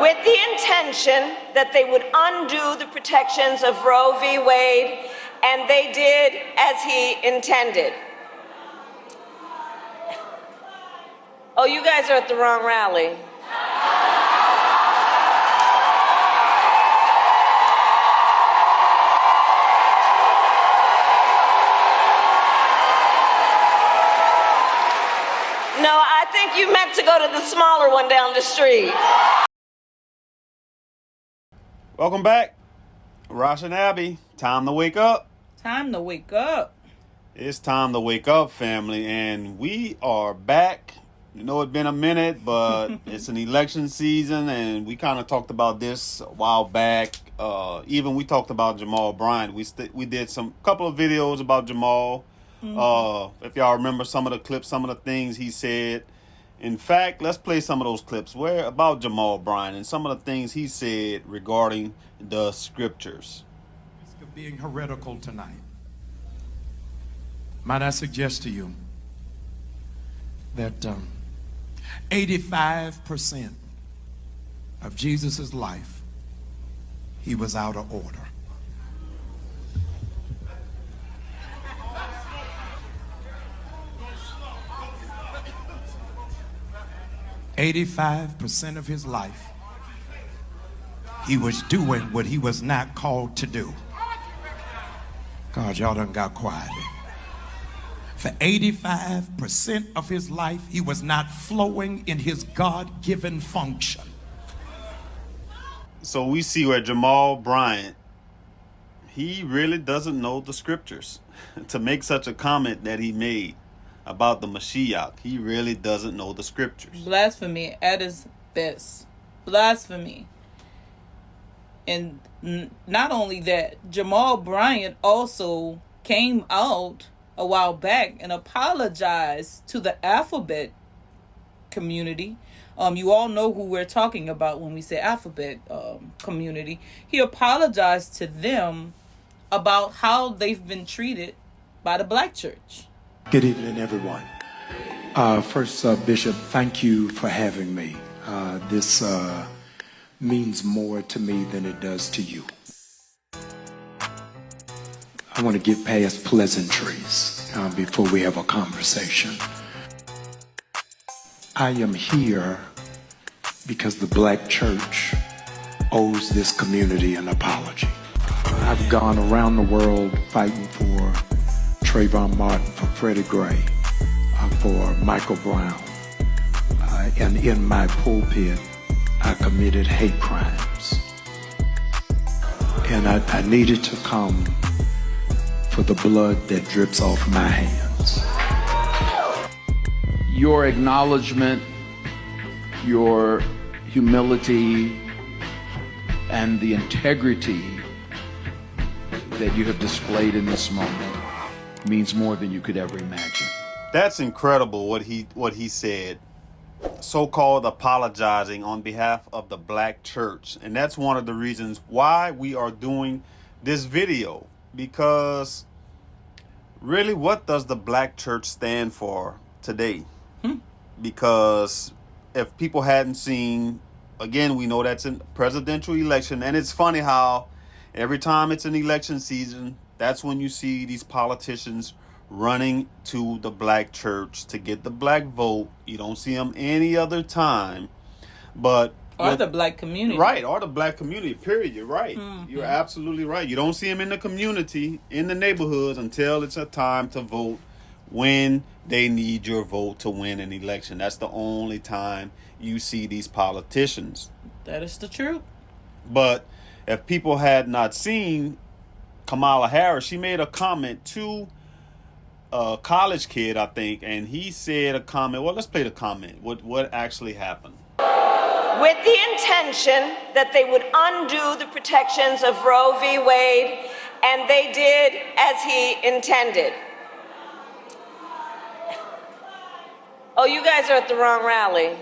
with the intention that they would undo the protections of Roe v. Wade, and they did as he intended. Oh, you guys are at the wrong rally. No, I think you meant to go to the smaller one down the street. Welcome back. Rosh and Abi, time to wake up. Time to wake up. It's time to wake up, family, and we are back. You know, it's been a minute, but it's an election season, and we kind of talked about this a while back. Even we talked about Jamal Bryant. We did some couple of videos about Jamal. If y'all remember some of the clips, some of the things he said. In fact, let's play some of those clips about Jamal Bryant and some of the things he said regarding the scriptures. Risk of being heretical tonight. Might I suggest to you that 85% of Jesus's life, he was out of order. 85% of his life, he was doing what he was not called to do. God, y'all done got quiet. For 85% of his life, he was not flowing in his God-given function. So we see where Jamal Bryant, he really doesn't know the scriptures to make such a comment that he made about the Mashiach. He really doesn't know the scriptures. Blasphemy at its best. Blasphemy. And not only that, Jamal Bryant also came out a while back and apologized to the alphabet community. You all know who we're talking about when we say alphabet community. He apologized to them about how they've been treated by the black church. Good evening, everyone. First, Bishop, thank you for having me. This means more to me than it does to you. I want to get past pleasantries before we have a conversation. I am here because the black church owes this community an apology. I've gone around the world fighting for Trayvon Martin, for Freddie Gray, for Michael Brown. And in my pulpit, I committed hate crimes. And I needed to come for the blood that drips off my hands. Your acknowledgement, your humility, and the integrity that you have displayed in this moment means more than you could ever imagine. That's incredible what he said. So-called apologizing on behalf of the black church. And that's one of the reasons why we are doing this video. Because really, what does the black church stand for today? Because if people hadn't seen, again, we know that's a presidential election. And it's funny how every time it's an election season, that's when you see these politicians running to the black church to get the black vote. You don't see them any other time. But or the black community. Right, or the black community, period. You're right. You're absolutely right. You don't see them in the community, in the neighborhoods, until it's a time to vote, when they need your vote to win an election. That's the only time you see these politicians. That is the truth. But if people had not seen Kamala Harris, she made a comment to a college kid, I think, and he said a comment. Well, let's play the comment. What actually happened? With the intention that they would undo the protections of Roe v. Wade, and they did as he intended. Oh, you guys are at the wrong rally.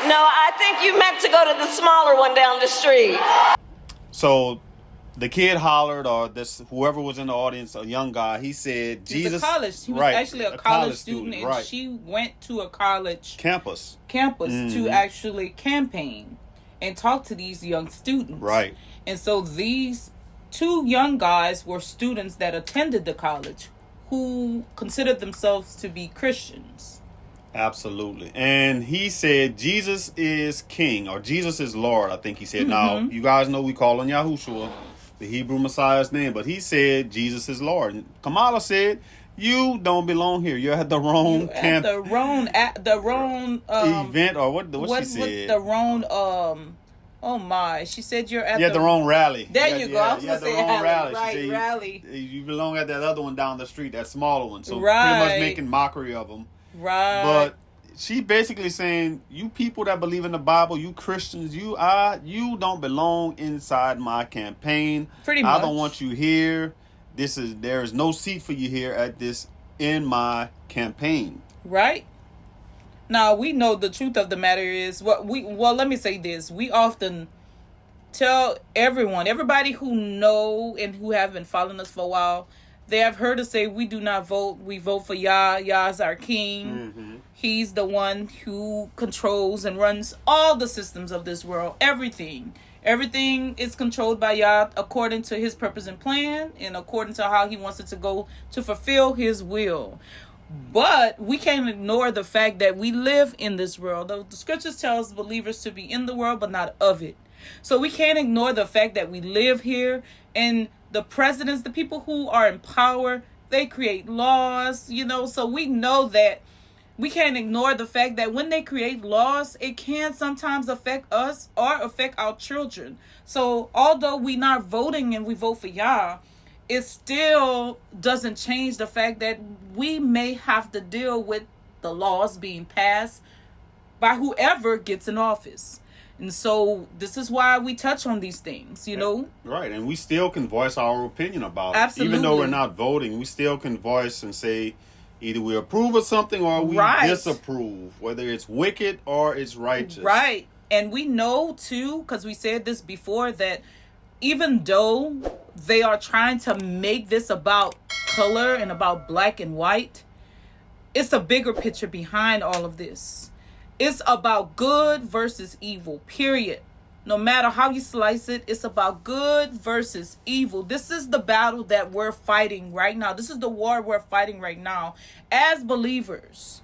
No, I think you meant to go to the smaller one down the street. So the kid hollered, or this whoever was in the audience, a young guy, he said, He's Jesus. a college. He was right, actually a college student, and right. she went to a college campus to actually campaign and talk to these young students. Right. And so these two young guys were students that attended the college who considered themselves to be Christians. Absolutely. And he said, Jesus is king, or Jesus is Lord, I think he said. Now, you guys know we call on Yahushua, the Hebrew Messiah's name, but he said Jesus is Lord. And Kamala said, you don't belong here. You're at the wrong camp. At the wrong event, or what she said. The wrong oh my. She said you're at the wrong rally. There you go. I was going to say wrong rally. Right, she said, rally. You belong at that other one down the street, that smaller one. So right. pretty much making mockery of them. Right. But she basically saying, you people that believe in the Bible, you Christians, you don't belong inside my campaign. Pretty much. I don't want you here. There is no seat for you here in my campaign. Right. Now, we know the truth of the matter is, let me say this. We often tell everybody who know and who have been following us for a while, they have heard us say, we do not vote. We vote for Yah. Yah's our king. Mm-hmm. He's the one who controls and runs all the systems of this world. Everything is controlled by Yah according to his purpose and plan, and according to how he wants it to go to fulfill his will. But we can't ignore the fact that we live in this world. The scriptures tell us believers to be in the world, but not of it. So we can't ignore the fact that we live here, and the presidents, the people who are in power, they create laws, so we know that we can't ignore the fact that when they create laws, it can sometimes affect us or affect our children. So although we're not voting and we vote for Yah, it still doesn't change the fact that we may have to deal with the laws being passed by whoever gets in office. And so this is why we touch on these things, Right. And we still can voice our opinion about it. Absolutely. Even though we're not voting, we still can voice and say either we approve of something or we disapprove, whether it's wicked or it's righteous. Right. And we know, too, because we said this before, that even though they are trying to make this about color and about black and white, it's a bigger picture behind all of this. It's about good versus evil, period. No matter how you slice it, it's about good versus evil. This is the battle that we're fighting right now. This is the war we're fighting right now as believers.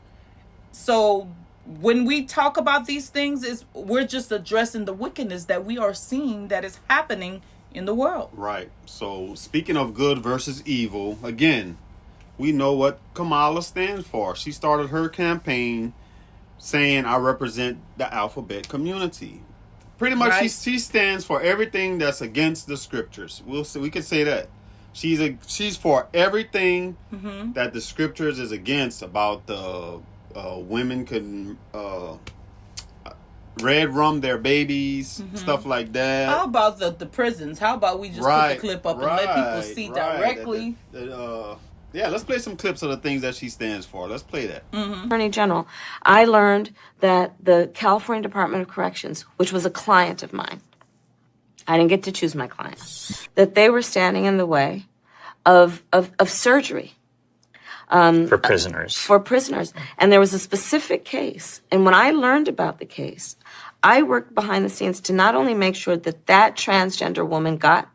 So when we talk about these things, we're just addressing the wickedness that we are seeing that is happening in the world. Right. So speaking of good versus evil, again, we know what Kamala stands for. She started her campaign saying, I represent the alphabet community. Pretty much, right. She stands for everything that's against the scriptures. We could say that. She's for everything that the scriptures is against, about the women can red rum their babies, stuff like that. How about the prisons? How about we just put the clip up and let people see directly? Yeah, let's play some clips of the things that she stands for. Let's play that. Attorney General, I learned that the California Department of Corrections, which was a client of mine, I didn't get to choose my client, that they were standing in the way of surgery. For prisoners. For prisoners. And there was a specific case. And when I learned about the case, I worked behind the scenes to not only make sure that transgender woman got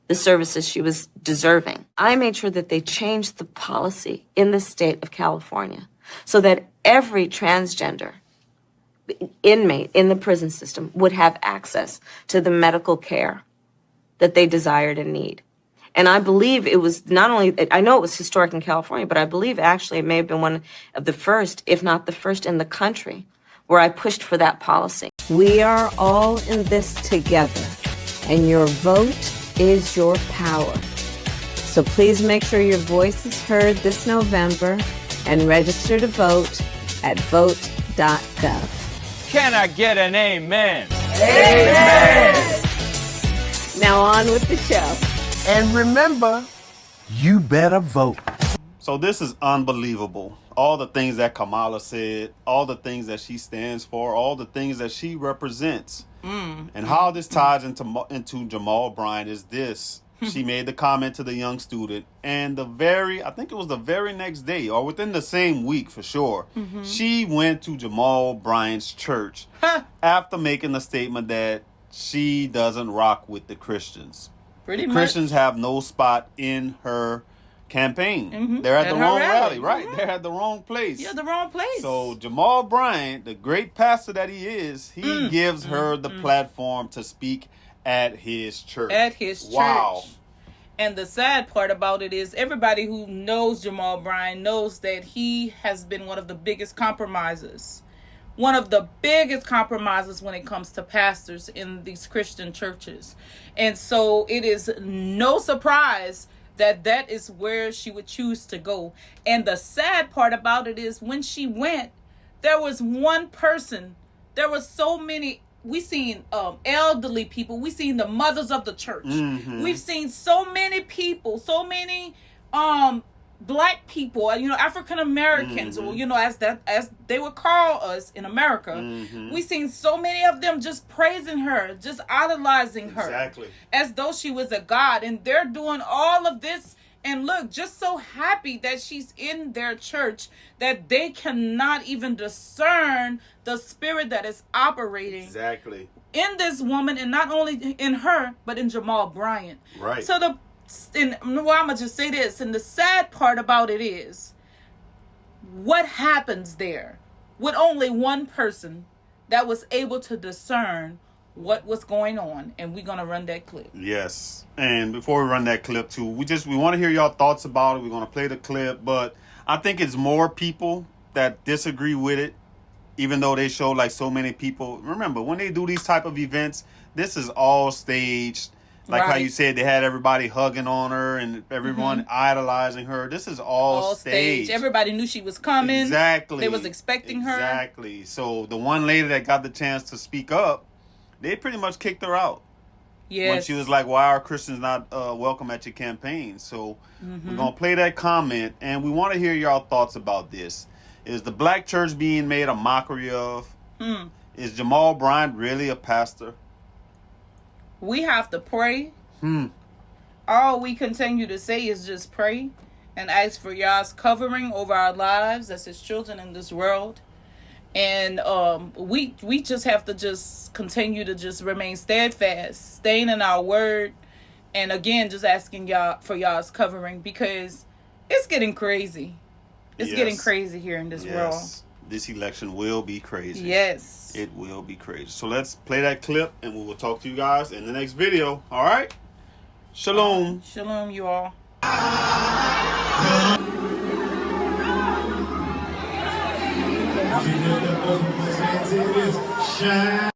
the services she was deserving, I made sure that they changed the policy in the state of California so that every transgender inmate in the prison system would have access to the medical care that they desired and need. And I believe it was not only, I know it was historic in California, but I believe actually it may have been one of the first, if not the first in the country, where I pushed for that policy. We are all in this together, and your vote is your power. So please make sure your voice is heard this November and register to vote at vote.gov. Can I get an amen? Amen! Now on with the show. And remember, you better vote. So this is unbelievable. all the things that Kamala said, all the things that she stands for, all the things that she represents. And how this ties into Jamal Bryant is this. She made the comment to the young student, and I think it was the very next day, or within the same week for sure, she went to Jamal Bryant's church after making the statement that she doesn't rock with the Christians. Pretty much. Christians have no spot in her campaign. They're at the wrong rally, right? They're at the wrong place. Yeah, the wrong place. So Jamal Bryant, the great pastor that he is, he gives her the platform to speak at his church. At his church. Wow. And the sad part about it is everybody who knows Jamal Bryant knows that he has been one of the biggest compromisers. One of the biggest compromises when it comes to pastors in these Christian churches. And so it is no surprise that that is where she would choose to go. And the sad part about it is when she went, there was one person. There was so many. We seen elderly people. We seen the mothers of the church. We've seen so many people, so many black people, African Americans, or as they would call us in America. We seen so many of them just praising her, just idolizing her, exactly, as though she was a god. And they're doing all of this. And look, just so happy that she's in their church that they cannot even discern the spirit that is operating exactly in this woman, and not only in her, but in Jamal Bryant. Right. So I'm gonna just say this, and the sad part about it is, what happens there with only one person that was able to discern what was going on, and we're gonna run that clip. Yes. And before we run that clip too, we want to hear y'all thoughts about it. We're gonna play the clip, but I think it's more people that disagree with it, even though they show like so many people. Remember, when they do these type of events, this is all staged. Like how you said, they had everybody hugging on her and everyone idolizing her. This is all staged. Everybody knew she was coming. Exactly. They was expecting her. Exactly. So the one lady that got the chance to speak up, they pretty much kicked her out. Yes. When she was like, why are Christians not welcome at your campaign? So we're going to play that comment, and we want to hear y'all thoughts about this. Is the black church being made a mockery of? Is Jamal Bryant really a pastor? We have to pray. All we continue to say is just pray and ask for y'all's covering over our lives as his children in this world. And we just have to just continue to just remain steadfast, staying in our word, and again just asking y'all for y'all's covering, because it's getting crazy. It's getting crazy here in this world. This election will be crazy. Yes. It will be crazy. So let's play that clip, and we will talk to you guys in the next video. All right? Shalom. Shalom, you all. Shine.